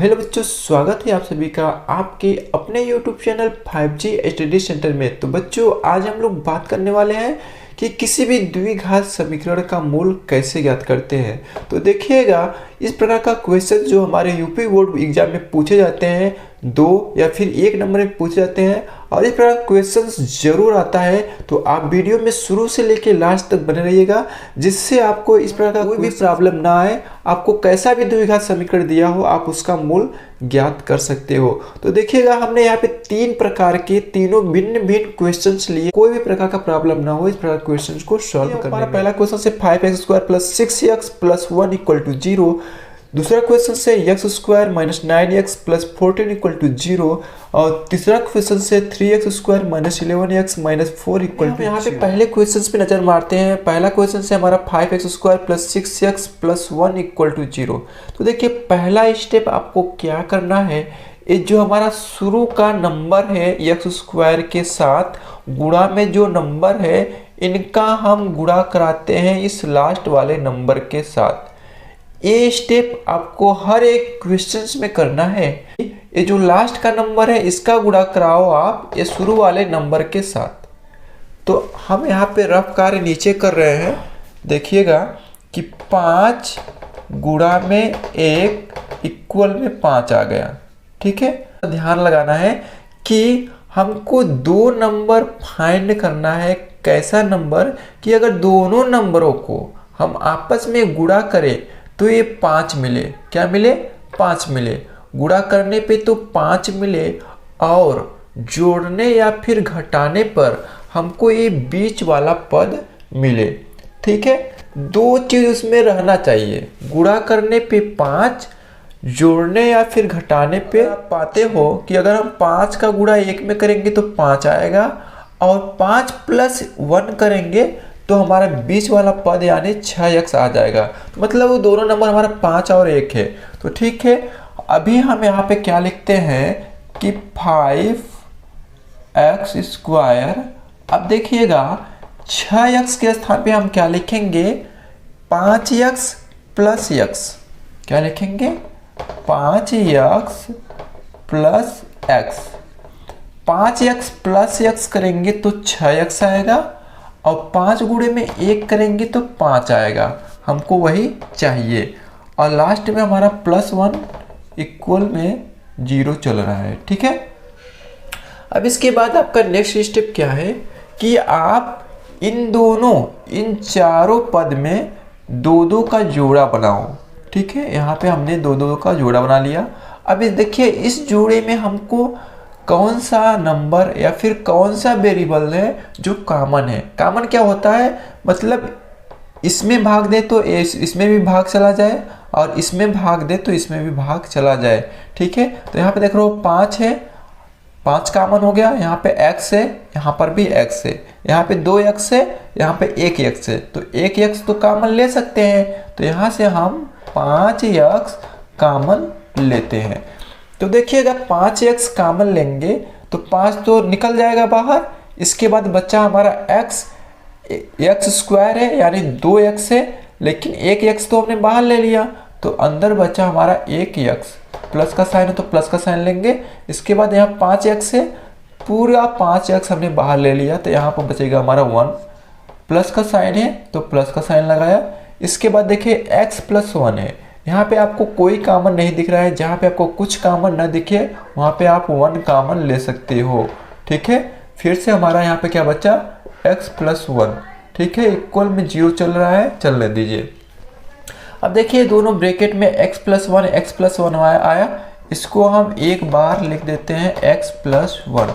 Hello बच्चों, स्वागत है आप सभी का आपके अपने YouTube channel 5G study centre में। तो बच्चों, आज हम लोग बात करने वाले हैं कि किसी भी द्विघात समीकरण का मूल कैसे ज्ञात करते हैं। तो देखिएगा, इस प्रकार का क्वेश्चन जो हमारे यूपी बोर्ड एग्जाम में पूछे जाते हैं, 2 या फिर 1 नंबर में पूछे जाते हैं और इस प्रकार क्वेश्चंस जरूर आता है। तो आप वीडियो में शुरू से लेकर लास्ट तक बने रहिएगा, जिससे आपको इस प्रकार का कोई भी प्रॉब्लम ना आए। आपको कैसा भी द्विघात समीकरण दिया हो, आप उसका मूल ज्ञात कर सकते हो। तो देखिएगा, हमने यहाँ पे 3 प्रकार के तीनों भिन्न भिन्न क्वेश्चंस लिए, कोई भी प्रकार का प्रॉब्लम ना हो इस प्रकार क्वेश्चंस को सॉल्व करने में। पहला क्वेश्चन से 5x² + 6x + 1 = 0। दूसरा क्वेश्चन से x² - 9x + 14 = 0 और तीसरा क्वेश्चन से 3x² - 11x - 4 = 0। यहाँ पे पहले क्वेश्चंस पे नजर मारते हैं। पहला क्वेश्चन से हमारा 5x² + 6x + 1 = 0। तो देखिए, पहला स्टेप आपको क्या करना है, ये जो हमारा शुरू का नंबर है x² के साथ गुणा में जो नंबर है, इनका हम गुणा कराते हैं इस लास्ट वाले नंबर के साथ। ये स्टेप आपको हर एक क्वेश्चंस में करना है। ये जो लास्ट का नंबर है, इसका गुणा कराओ आप ये शुरू वाले नंबर के साथ। तो हम यहाँ पे रफ कार्य नीचे कर रहे हैं। देखिएगा कि 5 गुणा में 1 = 5 आ गया। ठीक है, ध्यान लगाना है कि हमको 2 नंबर फाइंड करना है। कैसा नंबर कि अगर दोनों नंबरों को हम आपस में गुणा करें तो ये 5 मिले। क्या मिले? 5 मिले। गुणा करने पे तो 5 मिले और जोड़ने या फिर घटाने पर हमको ये बीच वाला पद मिले। ठीक है, 2 चीज उसमें रहना चाहिए। गुणा करने पे 5, जोड़ने या फिर घटाने पे आप पाते हो कि अगर हम 5 का गुणा 1 में करेंगे तो 5 आएगा और 5 + 1 करेंगे तो हमारा बीच वाला पद यानी 6x आ जाएगा। तो मतलब वो दोनों नंबर हमारा 5 और 1 है। तो ठीक है, अभी हम यहाँ पे क्या लिखते हैं कि 5x²। अब देखिएगा, 6x के स्थान पे हम क्या लिखेंगे? 5x + x। क्या लिखेंगे? 5x + x। 5x + x करेंगे तो 6x आएगा और 5 गुणे में 1 करेंगे तो 5 आएगा। हमको वही चाहिए और लास्ट में हमारा +1 = 0 चल रहा है। ठीक है, अब इसके बाद आपका नेक्स्ट स्टेप क्या है कि आप इन चारों पद में 2-2 का जोड़ा बनाओ। ठीक है, यहाँ पे हमने 2-2 का जोड़ा बना लिया। अब देखिए, इस जोड़े में हमको कौन सा नंबर या फिर कौन सा वेरिएबल है जो कॉमन है। कॉमन क्या होता है? मतलब इसमें भाग दे तो इसमें भी भाग चला जाए और इसमें भाग दे तो इसमें भी भाग चला जाए। ठीक है, तो यहाँ पे देख रहे हो 5 है, 5 कॉमन हो गया। यहाँ पे x है, यहाँ पर भी x है, यहाँ पे 2x है, यहाँ पे 1x है। तो 1x तो कॉमन ले सकते हैं, तो यहाँ से हम 5x कॉमन लेते हैं। तो देखिएगा, 5x कॉमन लेंगे तो 5 तो निकल जाएगा बाहर। इसके बाद बच्चा हमारा x² है यानी 2x है, लेकिन 1x तो हमने बाहर ले लिया, तो अंदर बचा हमारा 1x। प्लस का साइन है तो प्लस का साइन लेंगे। इसके बाद यहाँ 5x है, पूरा 5x हमने बाहर ले लिया, तो यहाँ पर बचेगा हमारा 1। प्लस का साइन है तो प्लस का साइन लगाया। इसके बाद देखिए x + 1 है, यहाँ पे आपको कोई कॉमन नहीं दिख रहा है। जहाँ पे आपको कुछ कॉमन ना दिखे वहाँ पे आप 1 कॉमन ले सकते हो। ठीक है, फिर से हमारा यहाँ पे क्या बचा? x + 1। ठीक है, = 0 चल रहा है, चलने दीजिए। अब देखिए, दोनों ब्रैकेट में x + 1 आया। इसको हम एक बार लिख देते हैं x + 1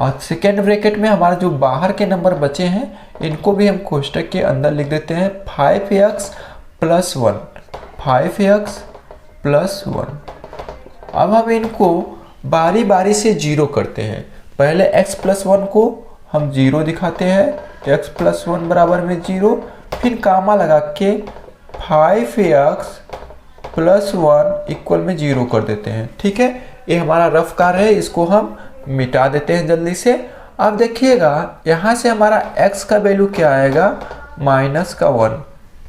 और सेकेंड ब्रैकेट में हमारा जो बाहर के नंबर बचे हैं, इनको भी हम कोष्टक के अंदर लिख देते हैं 5x + 1। 5x + 1। अब हम इनको बारी बारी से 0 करते हैं। पहले x + 1 को हम 0 दिखाते हैं, x + 1 = 0। फिर कामा लगा के 5x + 1 = 0 कर देते हैं। ठीक है, ये हमारा रफ कार्य है, इसको हम मिटा देते हैं जल्दी से। अब देखिएगा, यहाँ से हमारा x का वैल्यू क्या आएगा? -1।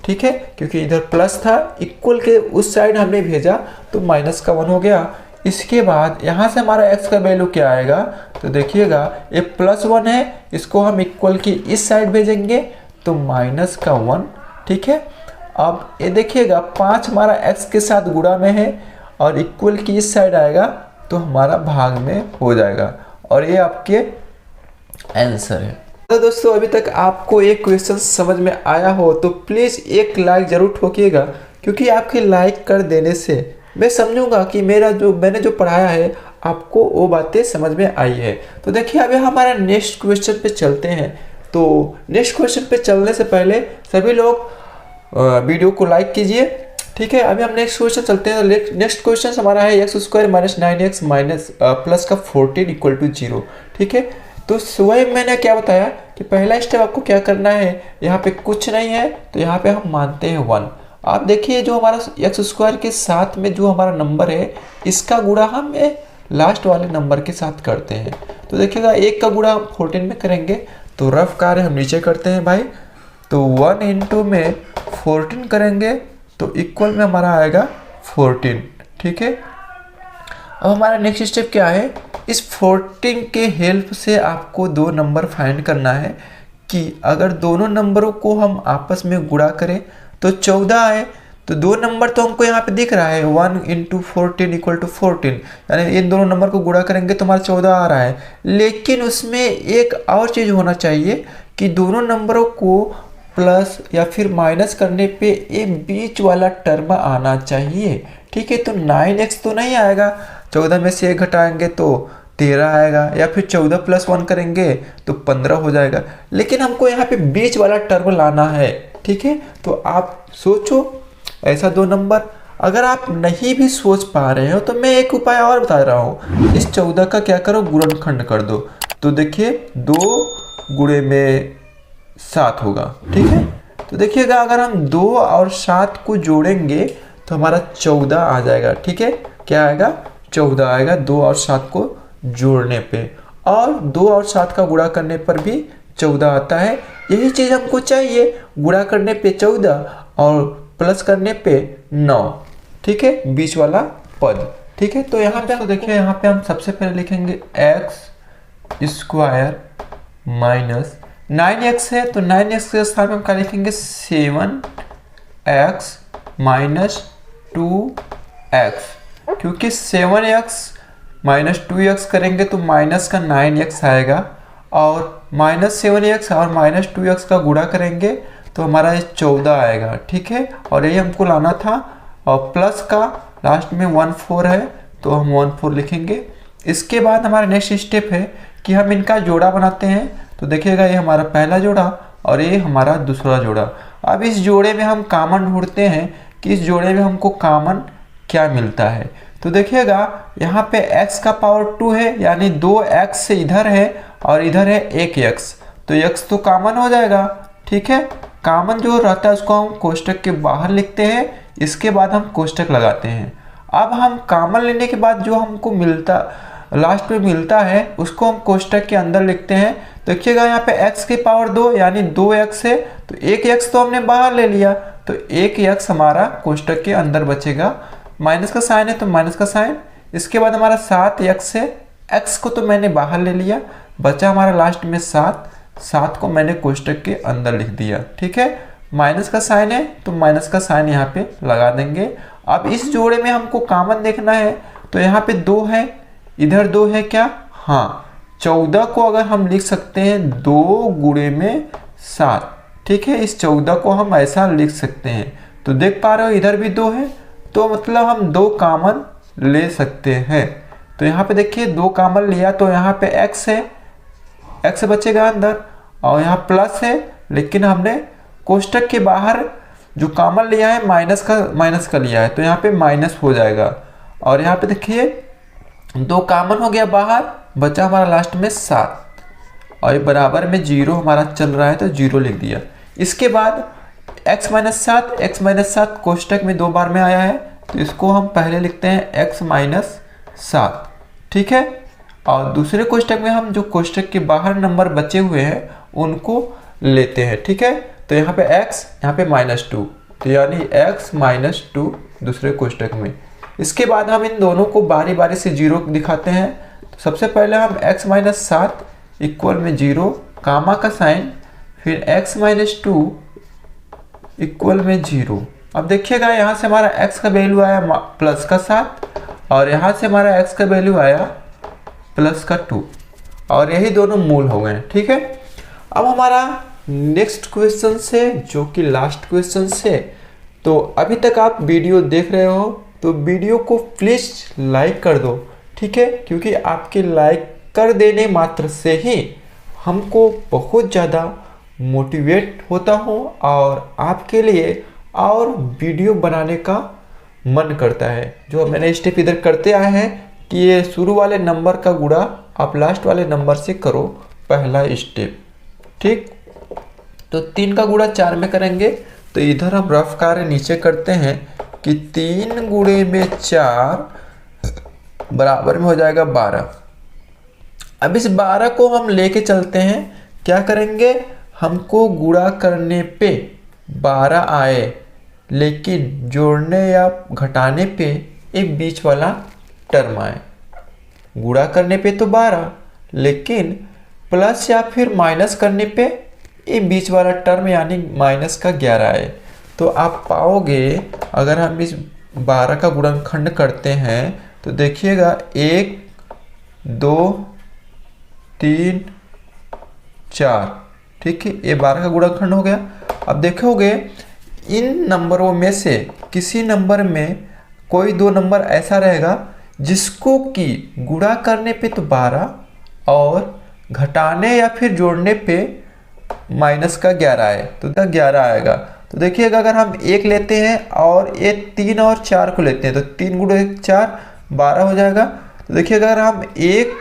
ठीक है, क्योंकि इधर प्लस था, इक्वल के उस साइड हमने भेजा तो माइनस का 1 हो गया। इसके बाद यहाँ से हमारा x का वैल्यू क्या आएगा, तो देखिएगा ये +1 है, इसको हम इक्वल की इस साइड भेजेंगे तो माइनस का 1, ठीक है। अब ये देखिएगा 5 हमारा x के साथ गुणा में है और इक्वल की इस साइड आएगा तो हमारा भाग में हो जाएगा, और ये आपके आंसर है। तो दोस्तों अभी तक आपको एक क्वेश्चन समझ में आया हो तो प्लीज़ एक लाइक ज़रूर ठोकिएगा, क्योंकि आपके लाइक कर देने से मैं समझूंगा कि मैंने जो पढ़ाया है आपको वो बातें समझ में आई है। तो देखिए अभी हमारा नेक्स्ट क्वेश्चन पे चलते हैं। तो नेक्स्ट क्वेश्चन पे चलने से पहले सभी लोग वीडियो को लाइक कीजिए, ठीक है। अभी हम नेक्स्ट क्वेश्चन चलते हैं। नेक्स्ट क्वेश्चन हमारा है x² - 9x प्लस का 14 इक्वल टू 0, ठीक है। तो वही मैंने क्या बताया कि पहला स्टेप आपको क्या करना है, यहाँ पे कुछ नहीं है तो यहाँ पे हम मानते हैं 1। आप देखिए जो हमारा x² के साथ में जो हमारा नंबर है इसका गुणा हम लास्ट वाले नंबर के साथ करते हैं। तो देखिएगा 1 का गुणा हम 14 में करेंगे, तो रफ कार्य हम नीचे करते हैं भाई। तो 1 × में 14 करेंगे तो इक्वल में हमारा आएगा 14, ठीक है। अब हमारा नेक्स्ट स्टेप क्या है, इस 14 के हेल्प से आपको दो नंबर फाइंड करना है कि अगर दोनों नंबरों को हम आपस में गुणा करें तो 14 आए। तो दो नंबर तो हमको यहाँ पे दिख रहा है 1 × 14 इक्वल टू 14, यानी इन दोनों नंबर को गुणा करेंगे तो हमारा 14 आ रहा है। लेकिन उसमें एक और चीज़ होना चाहिए कि दोनों नंबरों को प्लस या फिर माइनस करने पे एक बीच वाला टर्म आना चाहिए, ठीक है। तो 9x तो नहीं आएगा, 14 में से 1 घटाएंगे तो 13 आएगा, या फिर 14 + 1 करेंगे तो 15 हो जाएगा। लेकिन हमको यहाँ पे बीच वाला टर्म लाना है, ठीक है। तो आप सोचो ऐसा दो नंबर। अगर आप नहीं भी सोच पा रहे हो तो मैं एक उपाय और बता रहा हूँ, इस 14 का क्या करो गुणनखंड कर दो। तो देखिए 2 गुणे में 7 होगा, ठीक है। तो देखिएगा अगर हम 2 और 7 को जोड़ेंगे तो हमारा 14 आ जाएगा, ठीक है। क्या आएगा, 14 आएगा 2 और 7 को जोड़ने पे, और 2 और 7 का गुणा करने पर भी 14 आता है। यही चीज़ हमको चाहिए, गुणा करने पे 14 और प्लस करने पे 9, ठीक है, बीच वाला पद, ठीक है। तो यहाँ पे तो देखिए यहाँ पे हम सबसे पहले लिखेंगे x² - 9x है तो 9x के स्थान पे हम क्या लिखेंगे 7x - 2x, क्योंकि 7x - 2x करेंगे तो माइनस का 9x आएगा, और -7x और -2x का गुणा करेंगे तो हमारा ये 14 आएगा, ठीक है। और यही हमको लाना था, और प्लस का लास्ट में 14 है तो हम 14 लिखेंगे। इसके बाद हमारा नेक्स्ट स्टेप है कि हम इनका जोड़ा बनाते हैं। तो देखिएगा ये हमारा पहला जोड़ा और ये हमारा दूसरा जोड़ा। अब इस जोड़े में हम कॉमन ढूंढते हैं कि इस जोड़े में हमको कॉमन क्या मिलता है। तो देखिएगा यहाँ पे x का पावर 2 है, यानी 2x से इधर है और इधर है 1x, तो x तो कॉमन हो जाएगा, ठीक है। कॉमन जो रहता है उसको हम कोष्टक के बाहर लिखते हैं, इसके बाद हम कोष्टक लगाते हैं। अब हम कॉमन लेने के बाद जो हमको मिलता लास्ट में मिलता है उसको हम कोष्टक के अंदर लिखते हैं। देखिएगा यहाँ पे x की पावर 2 यानी 2x है, तो 1x तो हमने बाहर ले लिया, तो 1x हमारा कोष्टक के अंदर बचेगा। माइनस का साइन है तो माइनस का साइन। इसके बाद हमारा 7x है, x को तो मैंने बाहर ले लिया, बचा हमारा लास्ट में 7 को मैंने कोष्टक के अंदर लिख दिया, ठीक है। माइनस का साइन है तो माइनस का साइन यहाँ पे लगा देंगे। अब इस जोड़े में हमको कॉमन देखना है, तो यहाँ पे 2 है, इधर 2 है क्या, हाँ। 14 को अगर हम लिख सकते हैं 2 गुणे में 7, ठीक है। इस 14 को हम ऐसा लिख सकते हैं। तो देख पा रहे हो इधर भी 2 है, तो मतलब हम 2 कॉमन ले सकते हैं। तो यहाँ पे देखिए 2 कॉमन लिया तो यहाँ पे x है, x बचेगा अंदर, और यहाँ प्लस है, लेकिन हमने कोष्टक के बाहर जो कॉमन लिया है माइनस का लिया है, तो यहाँ पे माइनस हो जाएगा। और यहाँ पे देखिए 2 कॉमन हो गया बाहर, बचा हमारा लास्ट में 7, और ये बराबर में 0 हमारा चल रहा है तो 0 लिख दिया। इसके बाद x - 7 कोष्टक में 2 बार में आया है, तो इसको हम पहले लिखते हैं x - 7, ठीक है। और दूसरे कोष्टक में हम जो कोष्टक के बाहर नंबर बचे हुए हैं उनको लेते हैं, ठीक है। तो यहाँ पे x, यहाँ पे -2, तो यानी x -2 दूसरे कोष्टक में। इसके बाद हम इन दोनों को बारी बारी से 0 दिखाते हैं। तो सबसे पहले हम x -7 इक्वल में 0, कामा का साइन, फिर x -2 इक्वल में 0। अब देखिएगा यहाँ से हमारा x का वैल्यू आया +7 और यहाँ से हमारा x का वैल्यू आया +2 और यही दोनों मूल हो गए। ठीक है, अब हमारा नेक्स्ट क्वेश्चन से, जो कि लास्ट क्वेश्चन से। तो अभी तक आप वीडियो देख रहे हो तो वीडियो को प्लीज़ लाइक कर दो। ठीक है, क्योंकि आपके लाइक कर देने मात्र से ही हमको बहुत ज़्यादा मोटिवेट होता हूँ और आपके लिए और वीडियो बनाने का मन करता है। जो मैंने स्टेप इधर करते आए हैं कि ये शुरू वाले नंबर का गुणा आप लास्ट वाले नंबर से करो, पहला स्टेप। ठीक, तो 3 का गुणा 4 में करेंगे। तो इधर हम रफ कार्य नीचे करते हैं कि 3 गुणे में 4 बराबर में हो जाएगा 12। अब इस 12 को हम लेके चलते हैं, क्या करेंगे, हमको गुणा करने पे 12 आए, लेकिन जोड़ने या घटाने पे एक बीच वाला टर्म आए। गुणा करने पे तो 12, लेकिन प्लस या फिर माइनस करने पे ये बीच वाला टर्म यानी माइनस का 11 आए। तो आप पाओगे अगर हम इस 12 का गुणनखंड करते हैं तो देखिएगा 1 2 3 4। ठीक है, ये 12 का गुणनखंड हो गया। अब देखोगे इन नंबरों में से किसी नंबर में कोई 2 नंबर ऐसा रहेगा जिसको कि गुणा करने पे तो 12 और घटाने या फिर जोड़ने पे माइनस का 11 आए, तो 11 आएगा। तो देखिएगा अगर हम 1 लेते हैं और ये 3 और 4 को लेते हैं तो 3 गुणे 4 12 हो जाएगा। तो देखिएगा अगर हम 1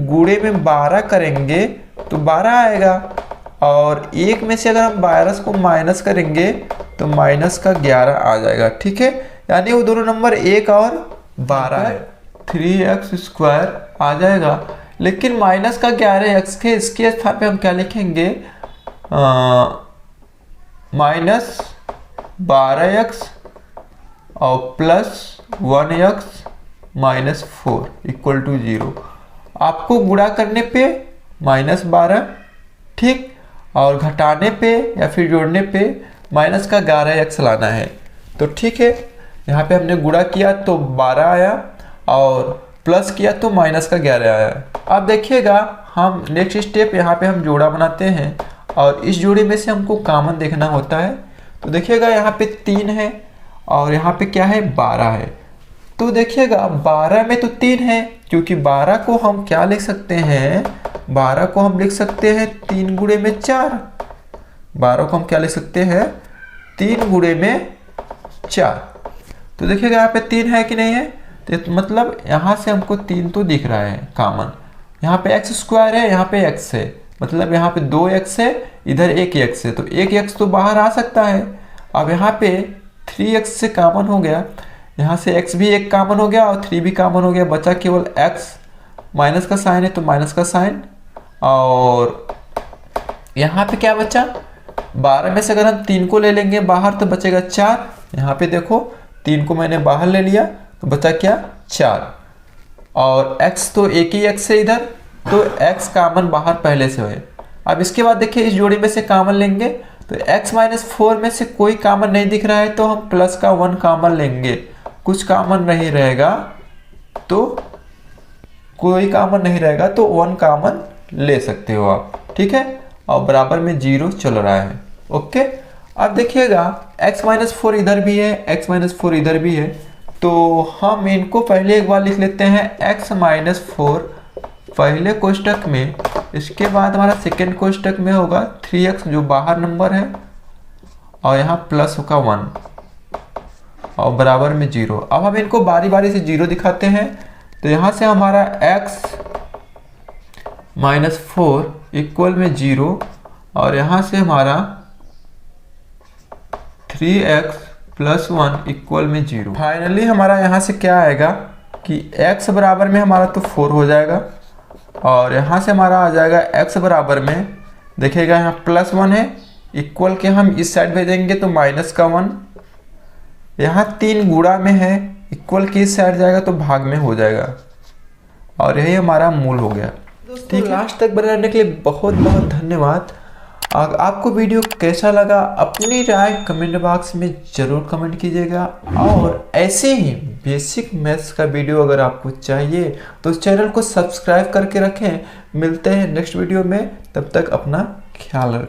गुणे में 12 करेंगे तो 12 आएगा और 1 में से अगर हम 12 को माइनस करेंगे तो माइनस का 11 आ जाएगा। ठीक है, यानी वो दोनों नंबर 1 और 12 है, 3x² आ जाएगा। लेकिन माइनस का 11x के इसके स्थान पे हम क्या लिखेंगे, -12x और +1x -4 इक्वल टू 0। आपको गुणा करने पे -12, ठीक, और घटाने पे या फिर जोड़ने पे माइनस का 11x लाना है। तो ठीक है, यहाँ पे हमने गुणा किया तो 12 आया और प्लस किया तो माइनस का 11 आया। अब देखिएगा हम नेक्स्ट स्टेप यहाँ पे हम जोड़ा बनाते हैं और इस जोड़े में से हमको कॉमन देखना होता है। तो देखिएगा यहाँ पे 3 है और यहाँ पे क्या है, 12 है। तो देखिएगा 12 में तो 3 है, क्योंकि 12 को हम क्या लिख सकते हैं, 12 को हम लिख सकते हैं 3 गुणे में 4। 12 को हम क्या लिख सकते हैं, 3 गुणे में 4। तो देखिएगा यहाँ पे 3 है कि नहीं है, तो मतलब यहाँ से हमको 3 तो दिख रहा है कॉमन। यहाँ पे x² है, यहाँ पे x है, मतलब यहाँ पे 2x है, इधर 1x है, तो 1x तो बाहर आ सकता है। अब यहाँ पे 3x से कॉमन हो गया, यहाँ से x भी एक कॉमन हो गया और 3 भी कॉमन हो गया, बचा केवल x। माइनस का साइन है तो माइनस का साइन, और यहाँ पे क्या बचा, 12 में से अगर हम 3 को ले लेंगे बाहर तो बचेगा 4। यहाँ पे देखो 3 को मैंने बाहर ले लिया तो बचा क्या, 4, और x तो एक ही x है इधर, तो x कॉमन बाहर पहले से है। अब इसके बाद देखिए इस जोड़ी में से कॉमन लेंगे तो x -4 में से कोई कॉमन नहीं दिख रहा है तो हम प्लस का 1 कॉमन लेंगे। कुछ कॉमन नहीं रहेगा तो कोई कॉमन नहीं रहेगा तो 1 कॉमन ले सकते हो आप, ठीक है, और बराबर में 0 चल रहा है। ओके, अब देखिएगा x -4 इधर भी है, x -4 इधर भी है, तो हम इनको पहले एक बार लिख लेते हैं x -4 पहले कोष्टक में, इसके बाद हमारा सेकेंड कोष्टक में होगा 3x जो बाहर नंबर है, और यहाँ प्लस होगा 1 और बराबर में 0। अब हम इनको बारी बारी से 0 दिखाते हैं, तो यहाँ से हमारा x -4 इक्वल में 0 और यहाँ से हमारा 3x + 1 इक्वल में 0। फाइनली हमारा यहाँ से क्या आएगा कि x बराबर में हमारा तो 4 हो जाएगा, और यहाँ से हमारा आ जाएगा x बराबर में, देखिएगा यहाँ +1 है, इक्वल के हम इस साइड भेजेंगे तो माइनस का 1, यहाँ 3 गुणा में है, इक्वल के इस साइड जाएगा तो भाग में हो जाएगा, और यही हमारा मूल हो गया। ठीक है, लास्ट तक बनाने के लिए बहुत बहुत धन्यवाद। आपको वीडियो कैसा लगा अपनी राय कमेंट बॉक्स में ज़रूर कमेंट कीजिएगा, और ऐसे ही बेसिक मैथ्स का वीडियो अगर आपको चाहिए तो चैनल को सब्सक्राइब करके रखें। मिलते हैं नेक्स्ट वीडियो में, तब तक अपना ख्याल रखें।